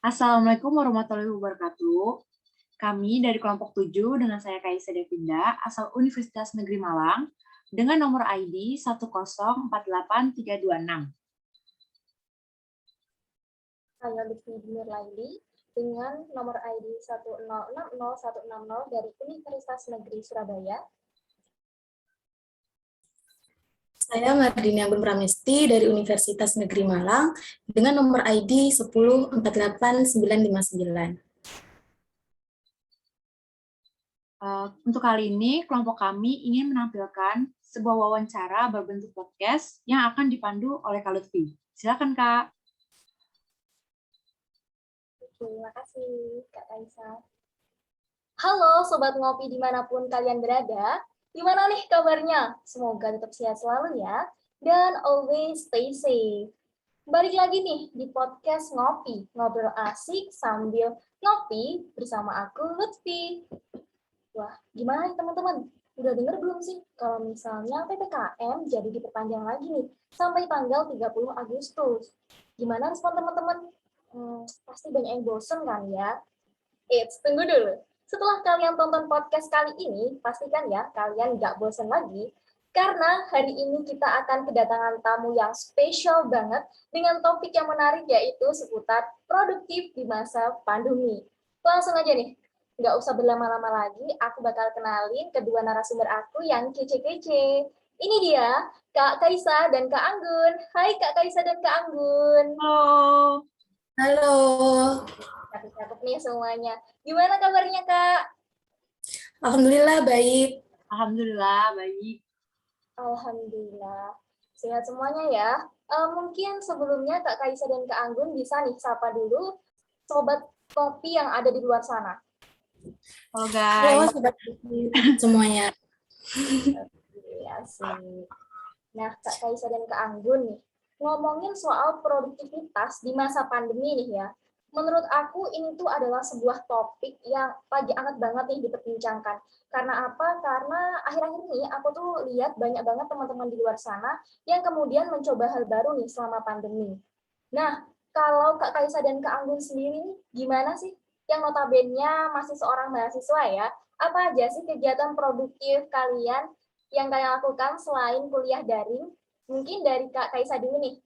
Assalamualaikum warahmatullahi wabarakatuh. Kami dari kelompok 7 dengan saya Kaisa Devinda, asal Universitas Negeri Malang, dengan nomor ID 1048326. Saya Lutfi Dinur Laili dengan nomor ID 1060160 dari Universitas Negeri Surabaya. Saya Mardini Anggun Pramesti dari Universitas Negeri Malang dengan nomor ID 1048959. Untuk kali ini, kelompok kami ingin menampilkan sebuah wawancara berbentuk podcast yang akan dipandu oleh Kak Lutfi. Silakan, Kak. Terima kasih, Kak Kaisa. Halo Sobat Ngopi dimanapun kalian berada. Gimana nih kabarnya? Semoga tetap sehat selalu ya. Dan always stay safe. Balik lagi nih di podcast Ngopi. Ngobrol asik sambil ngopi bersama aku Lutfi. Wah, gimana nih teman-teman? Udah denger belum sih kalau misalnya PPKM jadi diperpanjang lagi nih sampai tanggal 30 Agustus. Gimana respon teman-teman? Pasti banyak yang bosen kan ya? Tunggu dulu. Setelah kalian tonton podcast kali ini, pastikan ya kalian nggak bosan lagi, karena hari ini kita akan kedatangan tamu yang spesial banget dengan topik yang menarik yaitu seputar produktif di masa pandemi. Langsung aja nih, nggak usah berlama-lama lagi, aku bakal kenalin kedua narasumber aku yang kece-kece. Ini dia, Kak Kaisa dan Kak Anggun. Hai Kak Kaisa dan Kak Anggun. Halo. Halo. Cakep-cakep nih semuanya. Gimana kabarnya, Kak? Alhamdulillah baik. Alhamdulillah, baik. Alhamdulillah. Sehat semuanya ya. Mungkin sebelumnya Kak Kaisa dan Kak Anggun bisa nih sapa dulu Sobat Kopi yang ada di luar sana. Halo, Halo guys. sobat semuanya. Ya, sih. Nah, Kak Kaisa dan Kak Anggun nih, ngomongin soal produktivitas di masa pandemi nih ya. Menurut aku ini tuh adalah sebuah topik yang lagi hangat banget nih diperbincangkan. Karena apa? Karena akhir-akhir ini aku tuh lihat banyak banget teman-teman di luar sana yang kemudian mencoba hal baru nih selama pandemi. Nah, kalau Kak Kaisa dan Kak Anggun sendiri nih, gimana sih? Yang notabene masih seorang mahasiswa ya, apa aja sih kegiatan produktif kalian yang kalian lakukan selain kuliah daring? Mungkin dari Kak Kaisa dulu nih.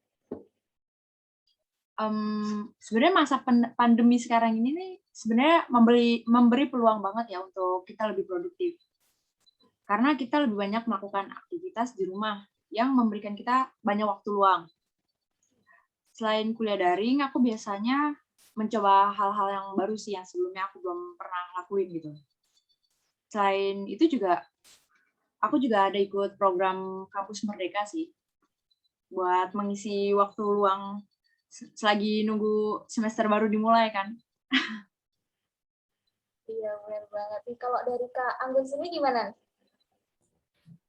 Sebenarnya masa pandemi sekarang ini nih sebenarnya memberi peluang banget ya untuk kita lebih produktif. Karena kita lebih banyak melakukan aktivitas di rumah yang memberikan kita banyak waktu luang. Selain kuliah daring, aku biasanya mencoba hal-hal yang baru sih yang sebelumnya aku belum pernah lakuin gitu. Selain itu juga, aku juga ada ikut program Kampus Merdeka sih, buat mengisi waktu luang selagi nunggu semester baru dimulai kan. Iya, benar banget. Kalau dari Kak Anggun sendiri gimana?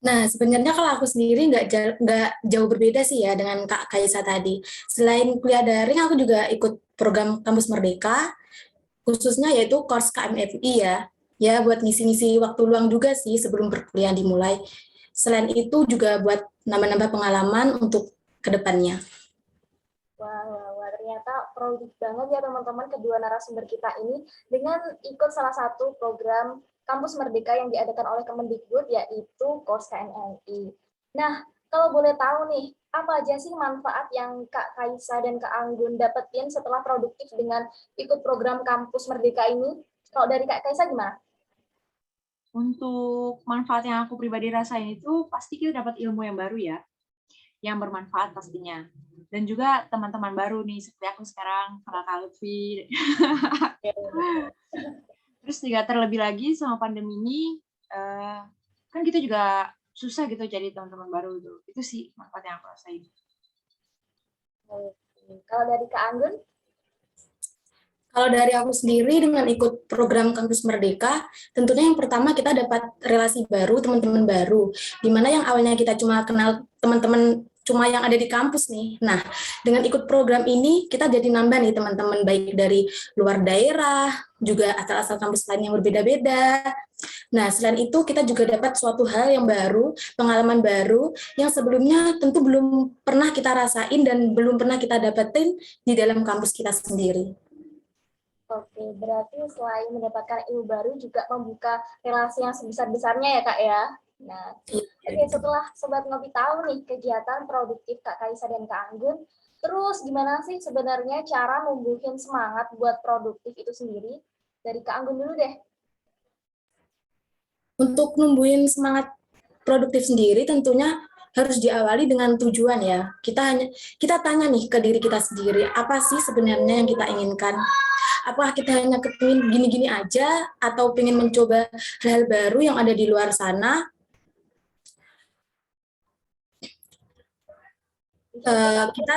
Nah, sebenarnya kalau aku sendiri nggak jauh berbeda sih ya dengan Kak Kaisa tadi. Selain kuliah daring, aku juga ikut program Kampus Merdeka, khususnya yaitu course KMFI ya. Ya, buat ngisi-ngisi waktu luang juga sih sebelum perkuliahan dimulai. Selain itu juga buat nambah-nambah pengalaman untuk kedepannya. Wah, ternyata produktif banget ya teman-teman kedua narasumber kita ini dengan ikut salah satu program Kampus Merdeka yang diadakan oleh Kemendikbud yaitu KOS KNLI. Nah, kalau boleh tahu nih, apa aja sih manfaat yang Kak Kaisa dan Kak Anggun dapetin setelah produktif dengan ikut program Kampus Merdeka ini? Kalau dari Kak Kaisa gimana? Untuk manfaat yang aku pribadi rasain itu pasti kita dapat ilmu yang baru ya, yang bermanfaat pastinya. Dan juga teman-teman baru nih, seperti aku sekarang, Kak Lutfi. Terus juga terlebih lagi sama pandemi ini, kan kita juga susah gitu jadi teman-teman baru itu. Itu sih manfaat yang aku rasain. Kalau dari Kak Anggun? Kalau dari aku sendiri dengan ikut program Kampus Merdeka, tentunya yang pertama kita dapat relasi baru, teman-teman baru, di mana yang awalnya kita cuma kenal teman-teman cuma yang ada di kampus nih. Nah, dengan ikut program ini kita jadi nambah nih teman-teman baik dari luar daerah, juga asal-asal kampus lain yang berbeda-beda. Nah, selain itu kita juga dapat suatu hal yang baru, pengalaman baru yang sebelumnya tentu belum pernah kita rasain dan belum pernah kita dapetin di dalam kampus kita sendiri. Oke, berarti selain mendapatkan ilmu baru juga membuka relasi yang sebesar-besarnya ya Kak ya. Nah, oke, setelah Sobat Ngopi tahu nih kegiatan produktif Kak Kaisa dan Kak Anggun, terus gimana sih sebenarnya cara numbuhin semangat buat produktif itu sendiri? Dari Kak Anggun dulu deh. Untuk numbuhin semangat produktif sendiri tentunya harus diawali dengan tujuan ya. Kita tanya nih ke diri kita sendiri, apa sih sebenarnya yang kita inginkan? Apakah kita hanya kepingin gini-gini aja atau pengen mencoba hal-hal baru yang ada di luar sana? Kita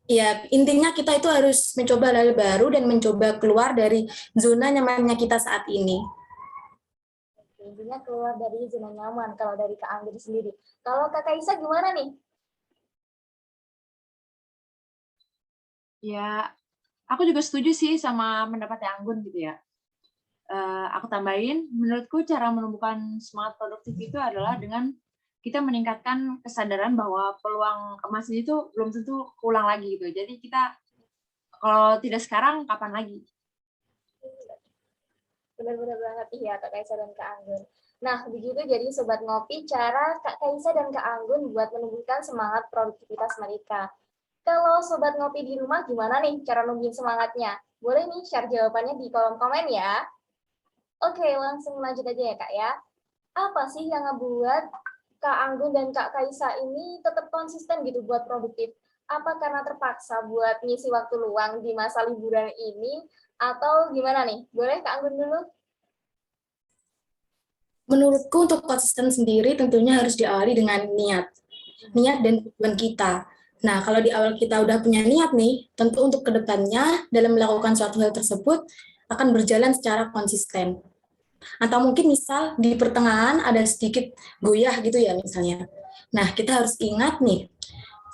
ya intinya kita itu harus mencoba hal baru dan mencoba keluar dari zona nyamannya kita saat ini. Intinya keluar dari zona nyaman kalau dari Kak Anggun sendiri. Kalau Kak Kaisa gimana nih? Ya, aku juga setuju sih sama pendapatnya Anggun gitu ya. Aku tambahin, menurutku cara menumbuhkan semangat produktif itu adalah dengan kita meningkatkan kesadaran bahwa peluang emas itu belum tentu ulang lagi gitu. Jadi kita kalau tidak sekarang, kapan lagi? Benar-benar banget ya Kak Kaisa dan Kak Anggun. Nah, begitu jadi Sobat Ngopi, cara Kak Kaisa dan Kak Anggun buat menumbuhkan semangat produktivitas mereka. Kalau Sobat Ngopi di rumah, gimana nih cara numbuhin semangatnya? Boleh nih share jawabannya di kolom komen ya. Oke, langsung lanjut aja ya Kak ya. Apa sih yang ngebuat Kak Anggun dan Kak Kaisa ini tetap konsisten gitu buat produktif? Apa karena terpaksa buat ngisi waktu luang di masa liburan ini? Atau gimana nih? Boleh Kak Anggun dulu? Menurutku untuk konsisten sendiri tentunya harus diawali dengan niat dan tujuan kita. Nah, kalau di awal kita udah punya niat nih, tentu untuk kedepannya dalam melakukan suatu hal tersebut akan berjalan secara konsisten. Atau mungkin misal di pertengahan ada sedikit goyah gitu ya misalnya. Nah, kita harus ingat nih,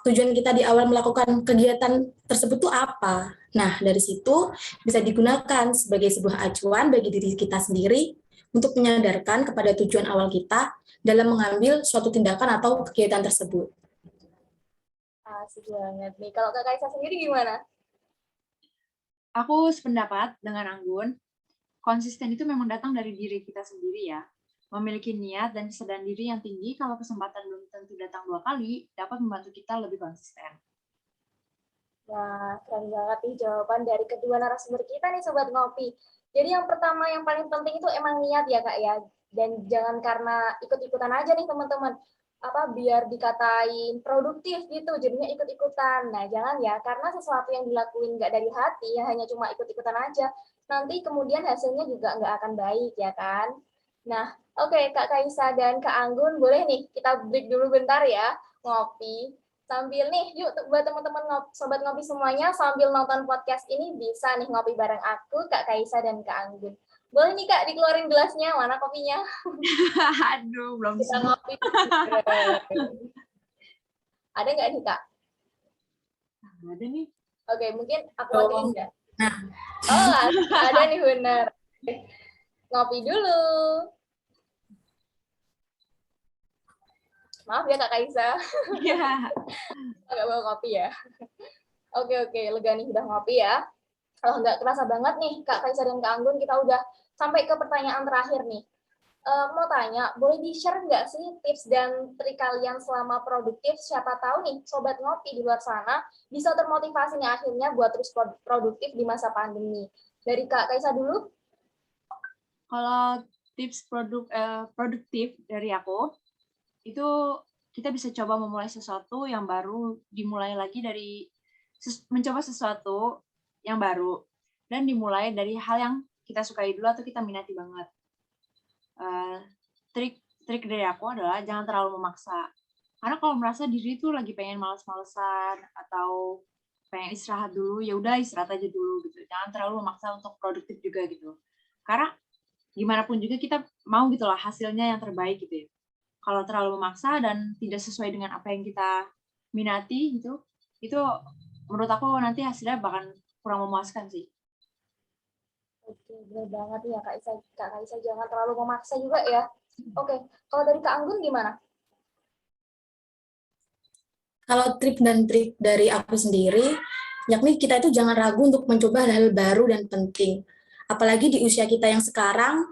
tujuan kita di awal melakukan kegiatan tersebut tuh apa. Nah, dari situ bisa digunakan sebagai sebuah acuan bagi diri kita sendiri untuk menyadarkan kepada tujuan awal kita dalam mengambil suatu tindakan atau kegiatan tersebut. Asik banget nih. Kalau Kak Kaisa sendiri gimana? Aku sependapat dengan Anggun, konsisten itu memang datang dari diri kita sendiri ya. Memiliki niat dan kesadaran diri yang tinggi kalau kesempatan belum tentu datang 2 kali, dapat membantu kita lebih konsisten. Wah, keren banget nih jawaban dari kedua narasumber kita nih Sobat Ngopi. Jadi yang pertama yang paling penting itu emang niat ya Kak ya. Dan jangan karena ikut-ikutan aja nih teman-teman. Apa biar dikatain produktif gitu, jadinya ikut-ikutan. Nah, jangan ya, karena sesuatu yang dilakuin nggak dari hati, ya hanya cuma ikut-ikutan aja. Nanti kemudian hasilnya juga nggak akan baik ya kan. Nah, oke, Kak Kaisa dan Kak Anggun, boleh nih kita break dulu bentar ya, ngopi. Sambil nih, yuk buat teman-teman Sobat Ngopi semuanya, sambil nonton podcast ini bisa nih ngopi bareng aku, Kak Kaisa dan Kak Anggun. Boleh nih Kak, dikeluarin gelasnya, mana kopinya? Aduh, belum Kita sempat. ngopi. Ada nggak nih Kak? Ada nih. Oke, mungkin aku matiin ya. Nah, Oh, ada nih benar. Ngopi dulu. Maaf ya Kak Kaisa. Iya. Nggak mau ngopi ya. Oke, lega nih udah ngopi ya. Kalau nggak kerasa banget nih, Kak Kaisa dan Kak Anggun, kita udah sampai ke pertanyaan terakhir nih. Mau tanya, boleh di-share nggak sih tips dan trik kalian selama produktif? Siapa tahu nih, Sobat Ngopi di luar sana bisa termotivasi nih akhirnya buat terus produktif di masa pandemi. Dari Kak Kaisa dulu. Kalau tips produktif dari aku, itu kita bisa coba memulai sesuatu yang baru, dimulai lagi dari mencoba sesuatu yang baru, dan dimulai dari hal yang kita sukai dulu atau kita minati banget. Trik dari aku adalah jangan terlalu memaksa. Karena kalau merasa diri tuh lagi pengen males-malesan atau pengen istirahat dulu, ya udah istirahat aja dulu gitu. Jangan terlalu memaksa untuk produktif juga gitu. Karena gimana pun juga kita mau gitu lah hasilnya yang terbaik gitu ya. Kalau terlalu memaksa dan tidak sesuai dengan apa yang kita minati gitu, itu menurut aku nanti hasilnya bahkan kurang memuaskan sih. Oke, benar banget ya Kak Kaisa, jangan terlalu memaksa juga ya. Oke, kalau dari Kak Anggun gimana? kalau trik dan trik dari aku sendiri, yakni kita itu jangan ragu untuk mencoba hal-hal baru dan penting. Apalagi di usia kita yang sekarang,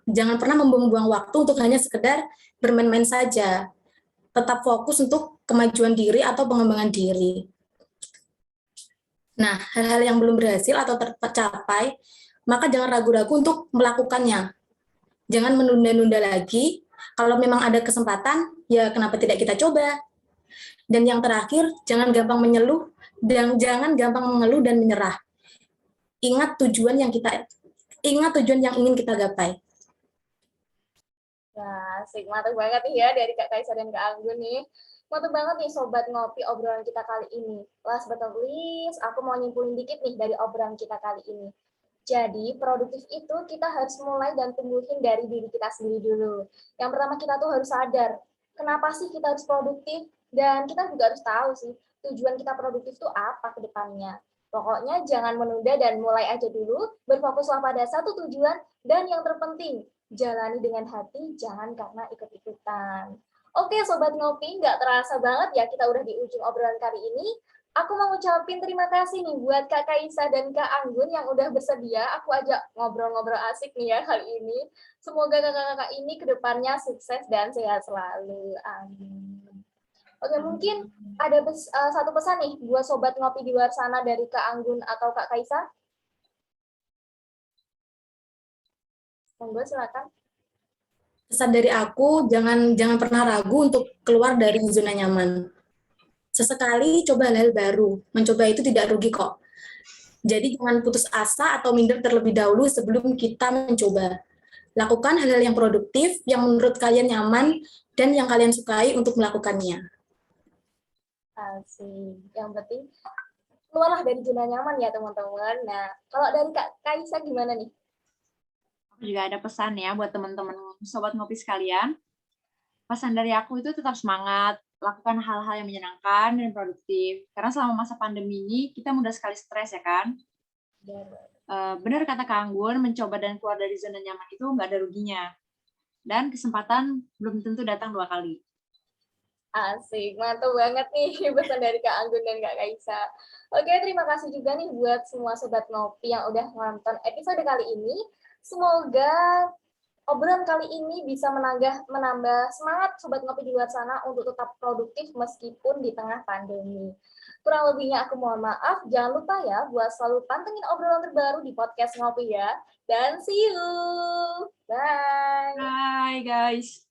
jangan pernah membuang-buang waktu untuk hanya sekedar bermain-main saja. Tetap fokus untuk kemajuan diri atau pengembangan diri. Nah, hal-hal yang belum berhasil atau tercapai, maka jangan ragu-ragu untuk melakukannya. Jangan menunda-nunda lagi. Kalau memang ada kesempatan, ya kenapa tidak kita coba? Dan yang terakhir, jangan gampang mengeluh dan jangan gampang mengeluh dan menyerah. Ingat tujuan yang ingin kita gapai. Nah, asik, mantap banget nih ya dari Kak Kaisa dan Kak Anggun nih. Mantap banget nih Sobat Ngopi obrolan kita kali ini. Last but not least, aku mau nyimpulin dikit nih dari obrolan kita kali ini. Jadi, produktif itu kita harus mulai dan tumbuhin dari diri kita sendiri dulu. Yang pertama kita tuh harus sadar, kenapa sih kita harus produktif? Dan kita juga harus tahu sih, tujuan kita produktif itu apa ke depannya. Pokoknya jangan menunda dan mulai aja dulu, berfokuslah pada satu tujuan, dan yang terpenting, jalani dengan hati, jangan karena ikut-ikutan. Oke, Sobat Ngopi, nggak terasa banget ya kita udah di ujung obrolan kali ini. Aku mau ngucapin terima kasih nih buat Kak Kaisa dan Kak Anggun yang udah bersedia aku ajak ngobrol-ngobrol asik nih ya kali ini. Semoga kakak-kakak ini kedepannya sukses dan sehat selalu. Amin. Oke, mungkin ada satu pesan nih buat Sobat Ngopi di luar sana dari Kak Anggun atau Kak Kaisa. Monggo, silakan. Pesan dari aku, jangan pernah ragu untuk keluar dari zona nyaman. Sesekali coba hal-hal baru, mencoba itu tidak rugi kok. Jadi jangan putus asa atau minder terlebih dahulu sebelum kita mencoba. Lakukan hal-hal yang produktif, yang menurut kalian nyaman, dan yang kalian sukai untuk melakukannya. Asik. Yang penting keluarlah dari zona nyaman ya teman-teman. Nah, kalau dari Kak Kaisa gimana nih? Aku juga ada pesan ya buat teman-teman Sobat Ngopi sekalian. Pesan dari aku itu tetap semangat, lakukan hal-hal yang menyenangkan dan produktif. Karena selama masa pandemi ini, kita mudah sekali stres ya kan? Benar kata Kak Anggun, mencoba dan keluar dari zona nyaman itu nggak ada ruginya. Dan kesempatan belum tentu datang 2 kali. Asik, mantap banget nih pesan dari Kak Anggun dan Kak Kaisa. Oke, terima kasih juga nih buat semua Sobat Ngopi yang udah nonton episode kali ini. Semoga obrolan kali ini bisa menambah semangat Sobat Ngopi di luar sana untuk tetap produktif meskipun di tengah pandemi. Kurang lebihnya aku mohon maaf. Jangan lupa ya buat selalu pantengin obrolan terbaru di podcast Ngopi ya. Dan see you. Bye. Bye guys.